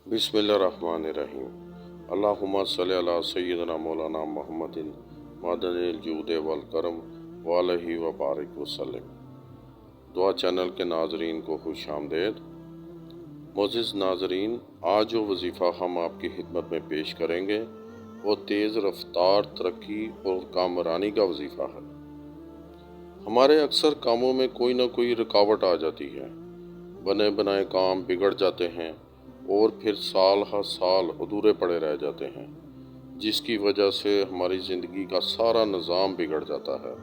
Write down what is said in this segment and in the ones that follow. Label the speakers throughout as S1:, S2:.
S1: बिस्मिल्लाहिर्रहमानिर्रहीम। अल्लाहुम्मा सल्लि अला सय्यिदना मौलाना मुहम्मदिन मादनिल जूद वल करम व अलैहि व बारिक वसल्लम। दुआ चैनल के नाजरीन को खुश आमदेद। मोअज़्ज़िज़ नाजरीन, आज जो वजीफ़ा हम आपकी खिदमत में पेश करेंगे वो तेज़ रफ्तार तरक्की और कामरानी का वजीफ़ा है। हमारे अक्सर कामों में कोई ना कोई रुकावट आ जाती है, बने बनाए काम बिगड़ जाते हैं और फिर साल हर साल अधूरे पड़े रह जाते हैं, जिसकी वजह से हमारी ज़िंदगी का सारा निज़ाम बिगड़ जाता है।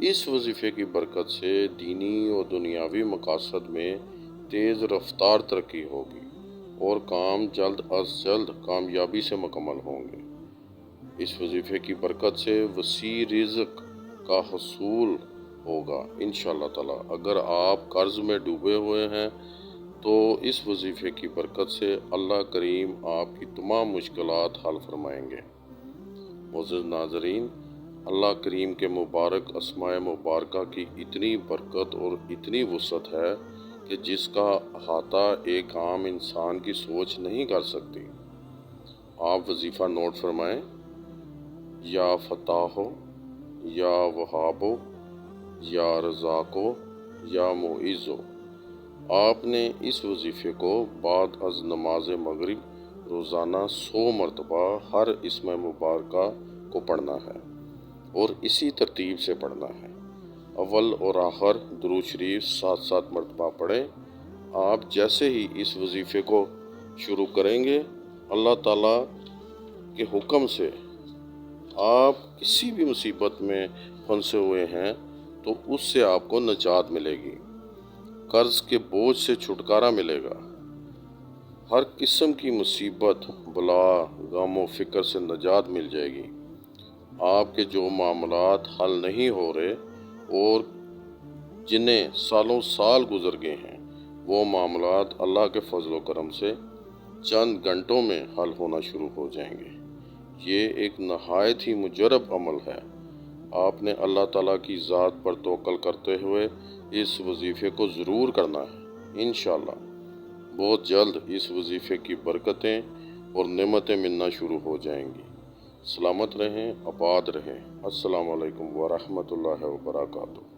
S1: इस वजीफ़े की बरकत से दीनी और दुनियावी मकासद में तेज़ रफ्तार तरक्की होगी और काम जल्द अज जल्द कामयाबी से मुकम्मल होंगे। इस वजीफ़े की बरकत से वसी रिज़्क़ का हसूल होगा इंशाअल्लाह ताला। अगर आप कर्ज़ में डूबे हुए हैं तो इस वजीफ़े की बरकत से अल्लाह करीम आपकी तमाम मुश्किलात हल फरमाएंगे। मोअज़्ज़िज़ नाज़रीन, अल्लाह करीम के मुबारक अस्माए मुबारका की इतनी बरकत और इतनी वुसअत है कि जिसका अहाता एक आम इंसान की सोच नहीं कर सकती। आप वजीफ़ा नोट फरमाएं। या फताहो, या वहाबो, या रज़ाको, या मुइज़ो। आपने इस वजीफ़े को बाद अज़ नमाज मगरिब रोज़ाना 100 मरतबा हर इस्म मुबारका को पढ़ना है और इसी तरतीब से पढ़ना है। अव्वल और आखिर दुरूद शरीफ 7-7 मरतबा पढ़ें। आप जैसे ही इस वजीफ़े को शुरू करेंगे, अल्लाह ताला के हुक्म से आप किसी भी मुसीबत में फंसे हुए हैं तो उससे आपको निजात मिलेगी, कर्ज के बोझ से छुटकारा मिलेगा, हर किस्म की मुसीबत बला गम व फिक्र से निजात मिल जाएगी। आपके जो मामलात हल नहीं हो रहे और जिन्हें सालों साल गुजर गए हैं, वो मामलात अल्लाह के फजल करम से चंद घंटों में हल होना शुरू हो जाएंगे। ये एक नहायत ही मुजरब अमल है। आपने अल्लाह ताला की ज़ात पर तवक्कल करते हुए इस वजीफ़े को ज़रूर करना है। इंशाअल्लाह बहुत जल्द इस वजीफ़े की बरकतें और नेमतें मिलना शुरू हो जाएंगी। सलामत रहें, आबाद रहें। अस्सलामु अलैकुम व रहमतुल्लाहि व बरकातुहू।